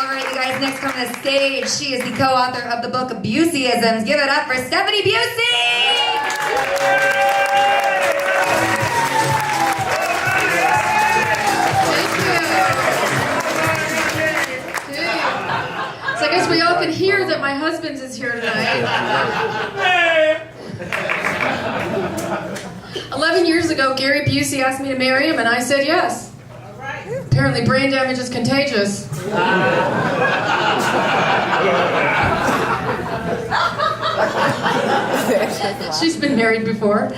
All right, you guys, next on the stage, she is the co-author of the book Buseyisms. Give it up for Steffanie Busey! So I guess we all can hear that my husband is here tonight. 11 years ago, Gary Busey asked me to marry him, and I said yes. Apparently brain damage is contagious. She's been married before.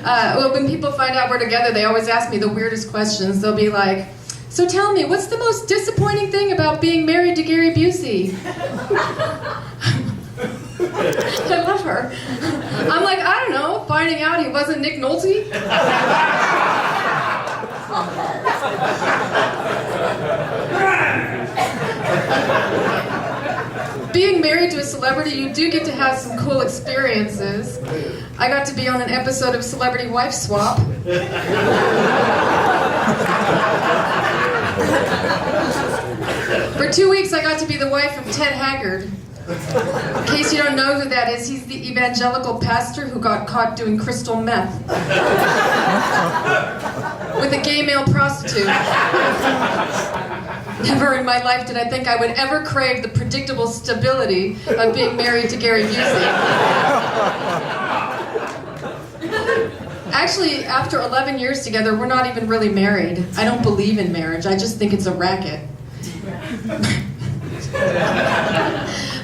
Well, when people find out we're together, they always ask me the weirdest questions. They'll be like, so tell me, what's the most disappointing thing about being married to Gary Busey? I love her. I'm like, I don't know, finding out he wasn't Nick Nolte? Being married to a celebrity, you do get to have some cool experiences. I got to be on an episode of Celebrity Wife Swap. For 2 weeks, I got to be the wife of Ted Haggard. In case you don't know who that is, he's the evangelical pastor who got caught doing crystal meth with a gay male prostitute. Never in my life did I think I would ever crave the predictable stability of being married to Gary Busey. Actually, after 11 years together, we're not even really married. I don't believe in marriage. I just think it's a racket.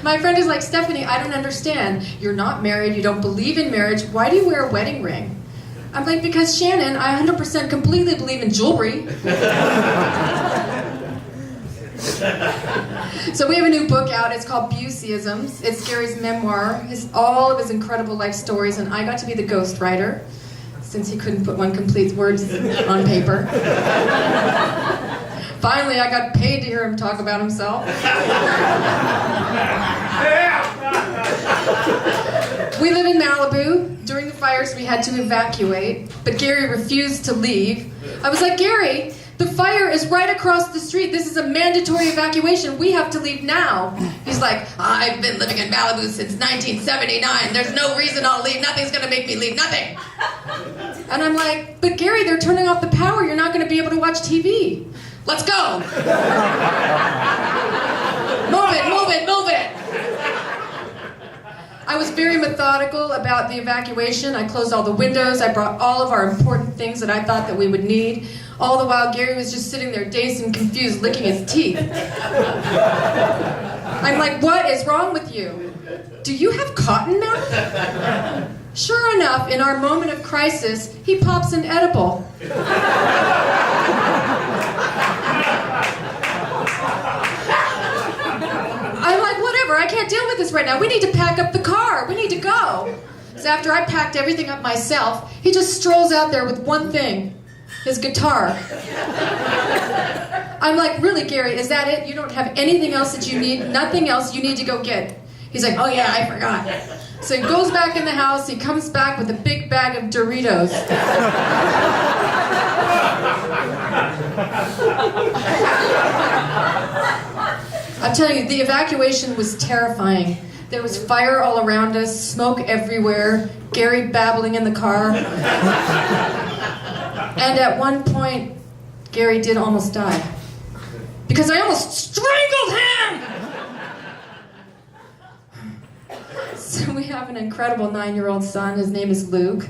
My friend is like, Steffanie, I don't understand. You're not married, you don't believe in marriage. Why do you wear a wedding ring? I'm like, because Shannon, I 100% completely believe in jewelry. So we have a new book out. It's called Buseyisms. It's Gary's memoir, all of his incredible life stories, and I got to be the ghostwriter, since he couldn't put one complete words on paper. Finally, I got paid to hear him talk about himself. We live in Malibu. During the fires, we had to evacuate, but Gary refused to leave. I was like, Gary, the fire is right across the street. This is a mandatory evacuation. We have to leave now. He's like, I've been living in Malibu since 1979. There's no reason I'll leave. Nothing's going to make me leave. Nothing. And I'm like, but Gary, they're turning off the power. You're not going to be able to watch TV. Let's go. Move it, move it, move it. I was very methodical about the evacuation. I closed all the windows. I brought all of our important things that I thought that we would need. All the while, Gary was just sitting there dazed and confused, licking his teeth. I'm like, what is wrong with you? Do you have cotton mouth? Sure enough, in our moment of crisis, he pops an edible. I'm like, whatever, I can't deal with this right now. We need to pack up the car. We need to go. So after I packed everything up myself, he just strolls out there with one thing, his guitar. I'm like, really, Gary, is that it? You don't have anything else that you need? Nothing else you need to go get? He's like, oh yeah, I forgot. So he goes back in the house, he comes back with a big bag of Doritos. I'm telling you, the evacuation was terrifying. There was fire all around us, smoke everywhere, Gary babbling in the car. And at one point, Gary did almost die. Because I almost strangled him! So we have an incredible 9-year-old son. His name is Luke.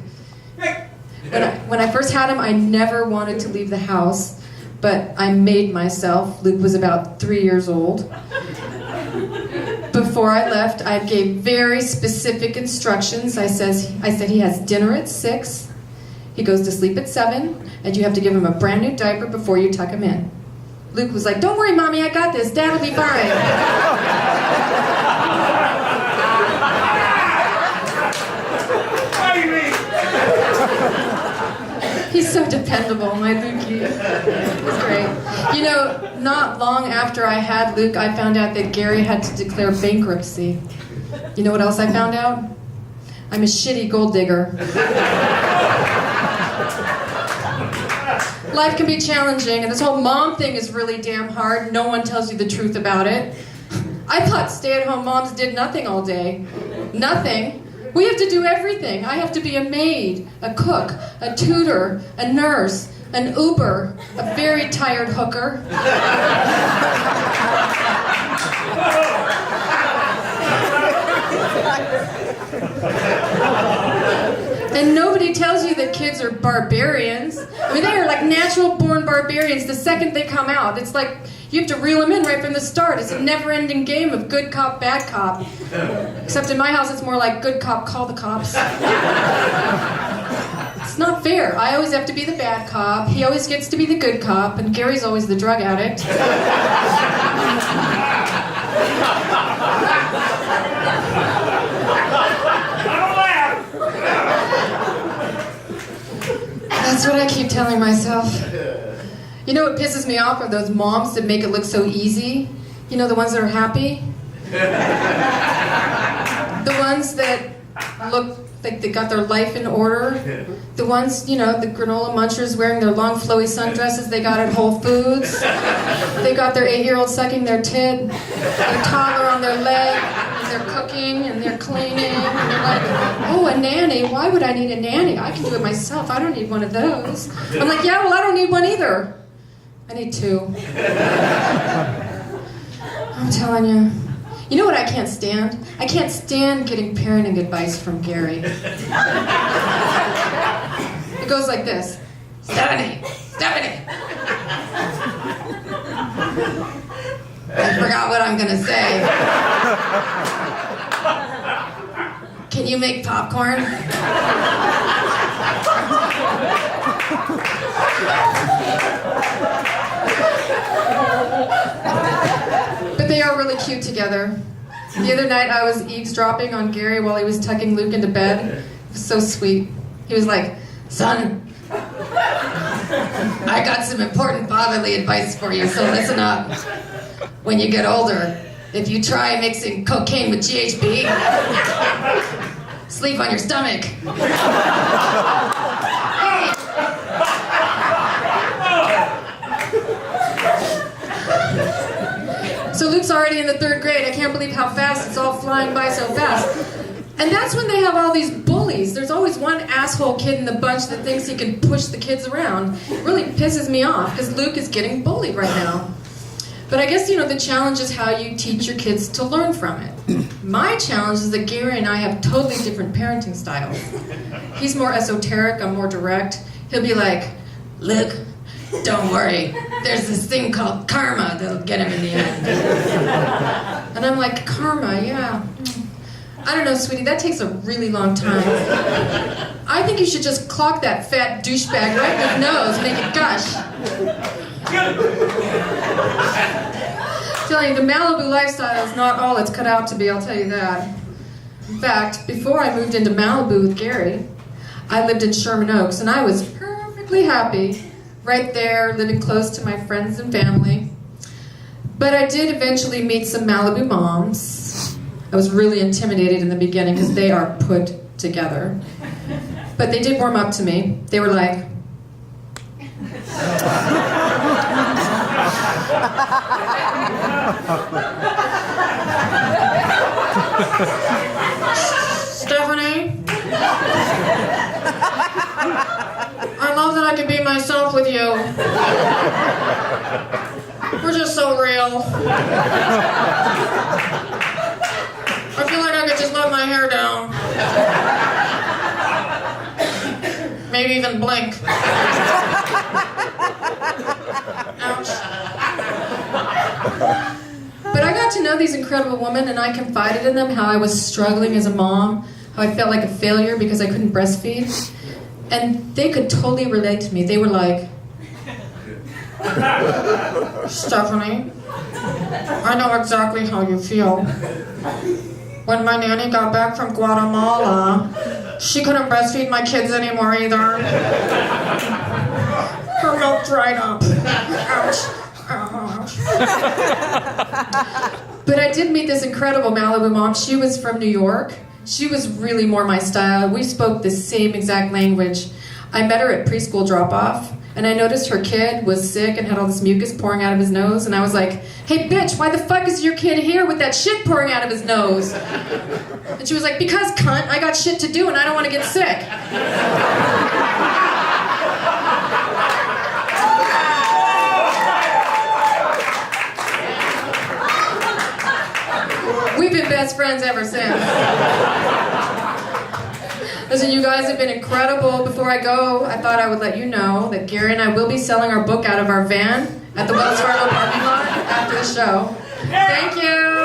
When I first had him, I never wanted to leave the house, but I made myself. Luke was about 3 years old. Before I left, I gave very specific instructions. I said he has dinner at 6, he goes to sleep at 7, and you have to give him a brand new diaper before you tuck him in. Luke was like, don't worry, Mommy, I got this. Dad will be fine. He's so dependable, my Lukey. He's great. You know, not long after I had Luke, I found out that Gary had to declare bankruptcy. You know what else I found out? I'm a shitty gold digger. Life can be challenging, and this whole mom thing is really damn hard. No one tells you the truth about it. I thought stay-at-home moms did nothing all day. Nothing. We have to do everything. I have to be a maid, a cook, a tutor, a nurse, an Uber, a very tired hooker. And nobody tells you that kids are barbarians. I mean, they are like natural-born barbarians the second they come out. It's like you have to reel them in right from the start. It's a never-ending game of good cop, bad cop. Except in my house, it's more like good cop, call the cops. It's not fair. I always have to be the bad cop. He always gets to be the good cop, and Gary's always the drug addict. That's what I keep telling myself. You know what pisses me off are those moms that make it look so easy. You know, the ones that are happy. The ones that look like they got their life in order. The ones, you know, the granola munchers wearing their long flowy sundresses they got at Whole Foods. They got their 8-year-old sucking their tit, their toddler on their leg, and they're cooking and they're cleaning, and they're like, oh, a nanny, why would I need a nanny? I can do it myself, I don't need one of those. I'm like, yeah, well, I don't need one either. I need 2. I'm telling you. You know what I can't stand? I can't stand getting parenting advice from Gary. It goes like this. Steffanie! I forgot what I'm gonna say. Can you make popcorn? But they are really cute together. The other night I was eavesdropping on Gary while he was tucking Luke into bed. It was so sweet. He was like, son, I got some important fatherly advice for you, so listen up. When you get older, if you try mixing cocaine with GHB, sleep on your stomach. So Luke's already in the 3rd grade. I can't believe how fast it's all flying by so fast. And that's when they have all these bullies. There's always one asshole kid in the bunch that thinks he can push the kids around. It really pisses me off because Luke is getting bullied right now. But I guess, you know, the challenge is how you teach your kids to learn from it. My challenge is that Gary and I have totally different parenting styles. He's more esoteric, I'm more direct. He'll be like, Luke, don't worry, there's this thing called karma that'll get him in the end. And I'm like, karma, yeah. I don't know, sweetie, that takes a really long time. I think you should just clock that fat douchebag right in his nose, make it gush. Telling you, the Malibu lifestyle is not all it's cut out to be, I'll tell you that. In fact, before I moved into Malibu with Gary, I lived in Sherman Oaks, and I was perfectly happy right there, living close to my friends and family. But I did eventually meet some Malibu moms. I was really intimidated in the beginning because they are put together. But they did warm up to me. They were like, Steffanie, I love that I can be myself with you. We're just so real. I feel like I could just let my hair down. Maybe even blink. Ouch. But I got to know these incredible women, and I confided in them how I was struggling as a mom, how I felt like a failure because I couldn't breastfeed. And they could totally relate to me. They were like, Steffanie, I know exactly how you feel. When my nanny got back from Guatemala, she couldn't breastfeed my kids anymore either. Her milk dried up. Ouch. Ouch. But I did meet this incredible Malibu mom. She was from New York. She was really more my style. We spoke the same exact language. I met her at preschool drop-off, and I noticed her kid was sick and had all this mucus pouring out of his nose, and I was like, hey bitch, why the fuck is your kid here with that shit pouring out of his nose? And she was like, because cunt, I got shit to do and I don't want to get sick. We've been best friends ever since. Listen, you guys have been incredible. Before I go, I thought I would let you know that Gary and I will be selling our book out of our van at the Wells Fargo parking lot after the show. Thank you.